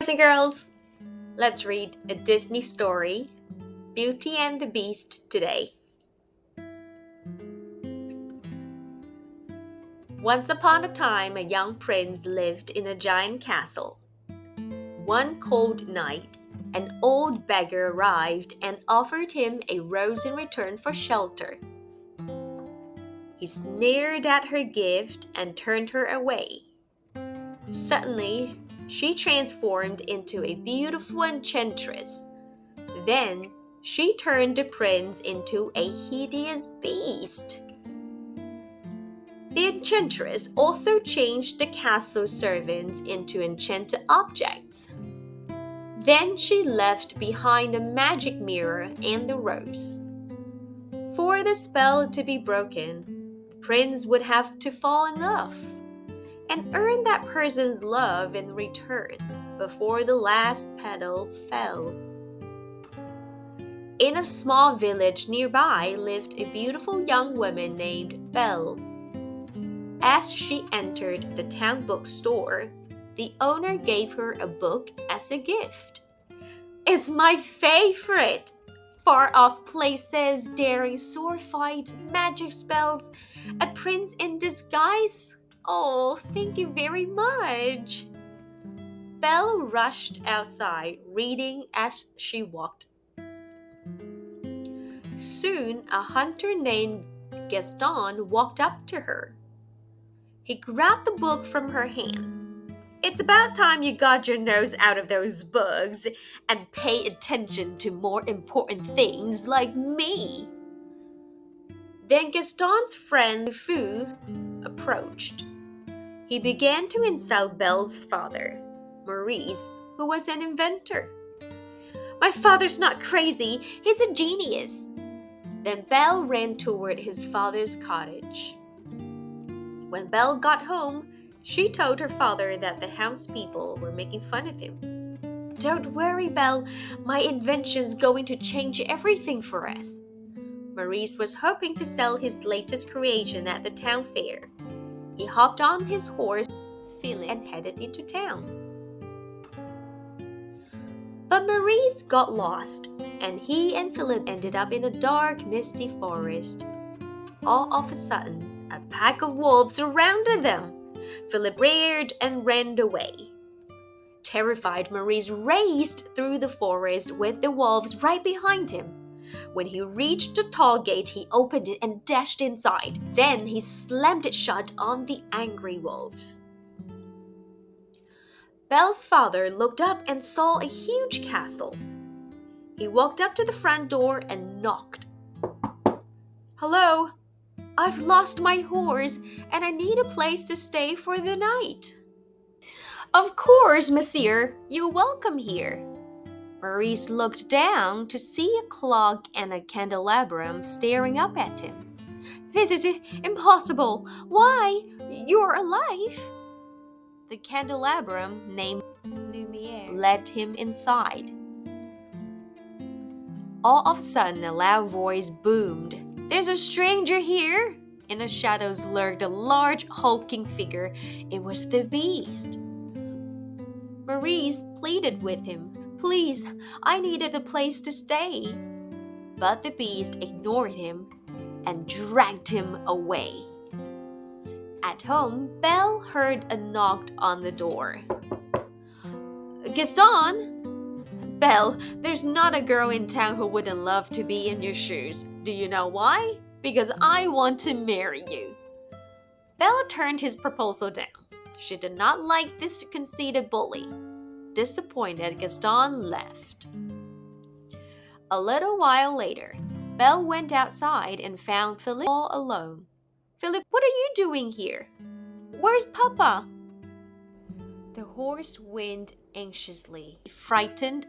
Boys and girls, let's read a Disney story, Beauty and the Beast, today. Once upon a time, a young prince lived in a giant castle. One cold night, an old beggar arrived and offered him a rose in return for shelter. He sneered at her gift and turned her away. Suddenly, she transformed into a beautiful enchantress. Then, she turned the prince into a hideous beast. The enchantress also changed the castle servants into enchanted objects. Then she left behind a magic mirror and the rose. For the spell to be broken, the prince would have to fall in love and earn that person's love in return before the last petal fell. In a small village nearby lived a beautiful young woman named Belle. As she entered the town bookstore, the owner gave her a book as a gift. "It's my favorite! Far off places, daring sword fight, magic spells, a prince in disguise. Oh, thank you very much." Belle rushed outside, reading as she walked. Soon, a hunter named Gaston walked up to her. He grabbed the book from her hands. "It's about time you got your nose out of those books and pay attention to more important things like me." Then Gaston's friend Fu approached. He began to insult Belle's father, Maurice, who was an inventor. "My father's not crazy, he's a genius." Then Belle ran toward his father's cottage. When Belle got home, she told her father that the house people were making fun of him. "Don't worry, Belle, my invention's going to change everything for us." Maurice was hoping to sell his latest creation at the town fair. He hopped on his horse, Philip, and headed into town. But Maurice got lost, and he and Philip ended up in a dark, misty forest. All of a sudden, a pack of wolves surrounded them. Philip reared and ran away. Terrified, Maurice raced through the forest with the wolves right behind him. When he reached the tall gate, he opened it and dashed inside. Then he slammed it shut on the angry wolves. Belle's father looked up and saw a huge castle. He walked up to the front door and knocked. "Hello? I've lost my horse and I need a place to stay for the night." "Of course, monsieur, you're welcome here." Maurice looked down to see a clock and a candelabrum staring up at him. "This is impossible. Why? You're alive." The candelabrum, named Lumiere, led him inside. All of a sudden, a loud voice boomed. "There's a stranger here!" In the shadows lurked a large, hulking figure. It was the Beast. Maurice pleaded with him. "Please, I needed a place to stay." But the Beast ignored him and dragged him away. At home, Belle heard a knock on the door. "Gaston?" "Belle, there's not a girl in town who wouldn't love to be in your shoes. Do you know why? Because I want to marry you." Belle turned his proposal down. She did not like this conceited bully. Disappointed, Gaston left. A little while later, Belle went outside and found Philip all alone. "Philip, what are you doing here? Where's Papa?" The horse whined anxiously. Frightened,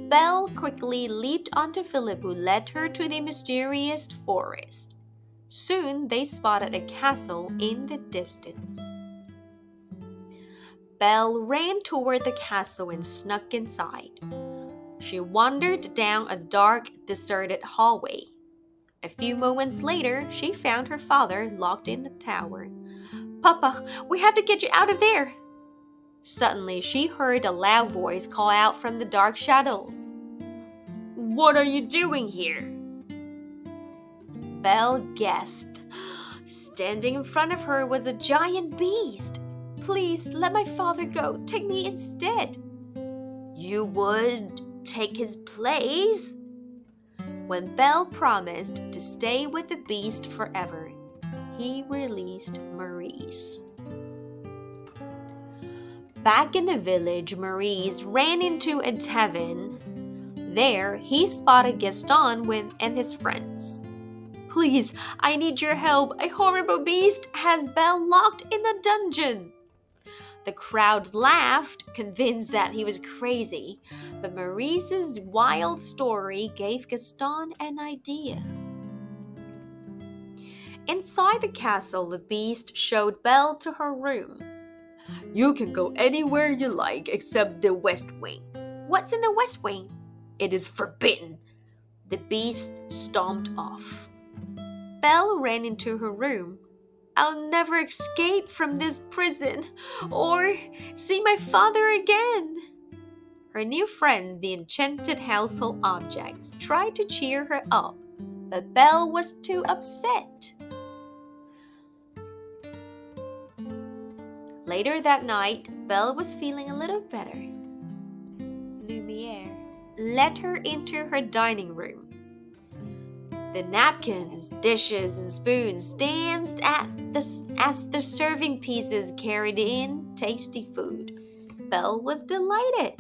Belle quickly leaped onto Philip, who led her to the mysterious forest. Soon they spotted a castle in the distance. Belle ran toward the castle and snuck inside. She wandered down a dark, deserted hallway. A few moments later, she found her father locked in the tower. "Papa, we have to get you out of there." Suddenly, she heard a loud voice call out from the dark shadows. "What are you doing here?" Belle guessed. Standing in front of her was a giant beast. "Please, let my father go. Take me instead." "You would take his place?" When Belle promised to stay with the beast forever, he released Maurice. Back in the village, Maurice ran into a tavern. There, he spotted Gaston and his friends. "Please, I need your help. A horrible beast has Belle locked in the dungeon." The crowd laughed, convinced that he was crazy, but Maurice's wild story gave Gaston an idea. Inside the castle, the beast showed Belle to her room. "You can go anywhere you like except the West Wing." "What's in the West Wing?" "It is forbidden." The beast stomped off. Belle ran into her room. "I'll never escape from this prison or see my father again." Her new friends, the enchanted household objects, tried to cheer her up, but Belle was too upset. Later that night, Belle was feeling a little better. Lumiere led her into her dining room. The napkins, dishes, and spoons danced as the serving pieces carried in tasty food. Belle was delighted.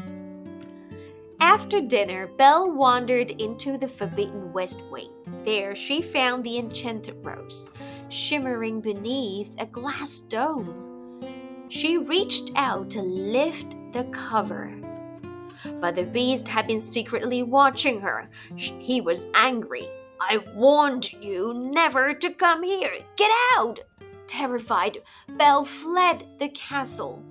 After dinner, Belle wandered into the forbidden West Wing. There, she found the enchanted rose, shimmering beneath a glass dome. She reached out to lift the cover, but the beast had been secretly watching her. He was angry. "I warned you never to come here. Get out!" Terrified, Belle fled the castle.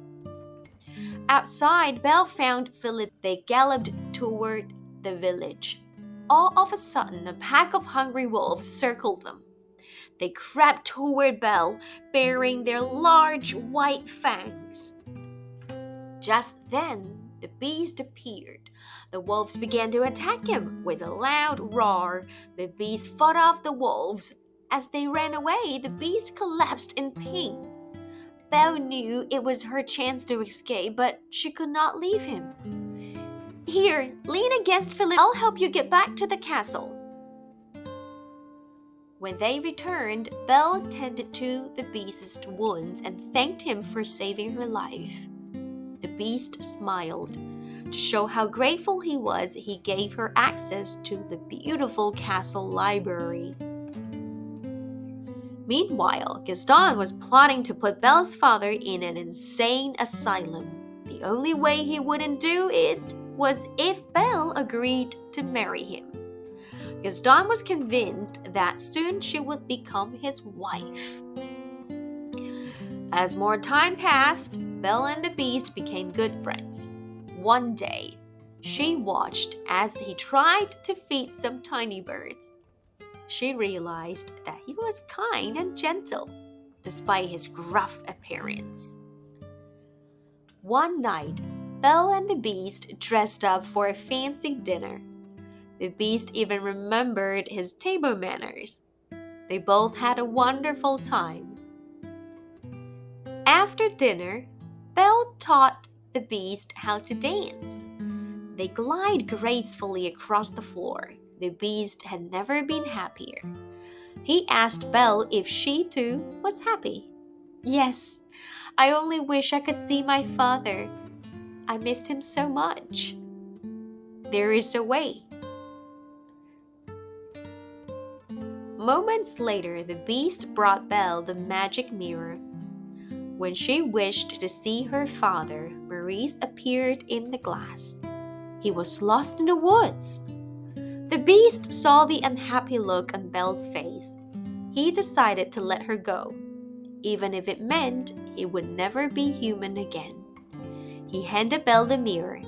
Outside, Belle found Philip. They galloped toward the village. All of a sudden, a pack of hungry wolves circled them. They crept toward Belle, bearing their large white fangs. Just then, the beast appeared. The wolves began to attack him. With a loud roar, the beast fought off the wolves. As they ran away, the beast collapsed in pain. Belle knew it was her chance to escape, but she could not leave him. "Here, lean against Philip. I'll help you get back to the castle." When they returned, Belle tended to the beast's wounds and thanked him for saving her life. The beast smiled. To show how grateful he was, he gave her access to the beautiful castle library. Meanwhile, Gaston was plotting to put Belle's father in an insane asylum. The only way he wouldn't do it was if Belle agreed to marry him. Gaston was convinced that soon she would become his wife. As more time passed, Belle and the Beast became good friends. One day, she watched as he tried to feed some tiny birds. She realized that he was kind and gentle, despite his gruff appearance. One night, Belle and the Beast dressed up for a fancy dinner. The Beast even remembered his table manners. They both had a wonderful time. After dinner, Belle taught the Beast how to dance. They glide gracefully across the floor. The Beast had never been happier. He asked Belle if she too was happy. "Yes, I only wish I could see my father. I missed him so much." "There is a way." Moments later, the Beast brought Belle the magic mirror. When she wished to see her father, Maurice appeared in the glass. He was lost in the woods. The Beast saw the unhappy look on Belle's face. He decided to let her go, even if it meant he would never be human again. He handed Belle the mirror.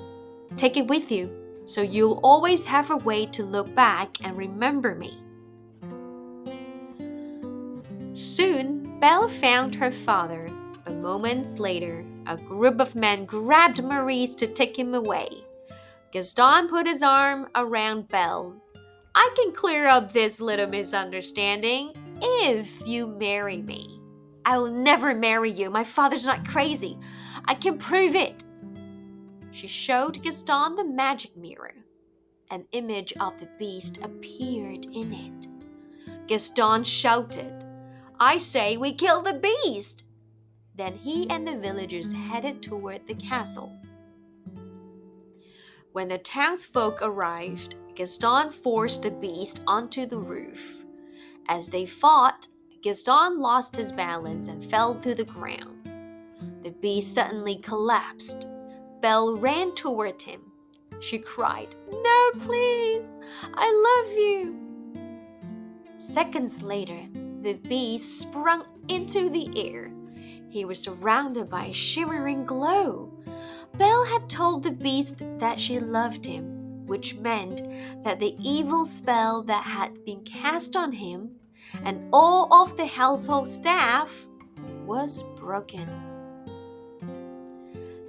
"Take it with you, so you'll always have a way to look back and remember me." Soon, Belle found her father, but moments later, A group of men grabbed Maurice to take him away. Gaston put his arm around Belle. I can clear up this little misunderstanding if you marry me. I will never marry you. My father's not crazy. I can prove it. She showed Gaston the magic mirror. An image of the beast appeared in it. Gaston shouted, I say we kill the beast! Then he and the villagers headed toward the castle. When the townsfolk arrived, Gaston forced the beast onto the roof. As they fought, Gaston lost his balance and fell to the ground. The beast suddenly collapsed. Belle ran toward him. She cried, No, please! I love you! Seconds later, the beast sprung into the air. He was surrounded by a shimmering glow. Belle had told the beast that she loved him, which meant that the evil spell that had been cast on him and all of the household staff was broken.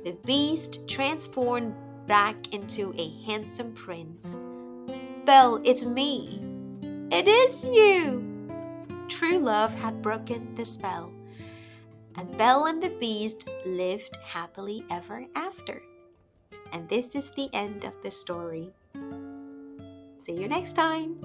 The beast transformed back into a handsome prince. Belle, it's me. It is you. True love had broken the spell, and Belle and the Beast lived happily ever after. And this is the end of the story. See you next time.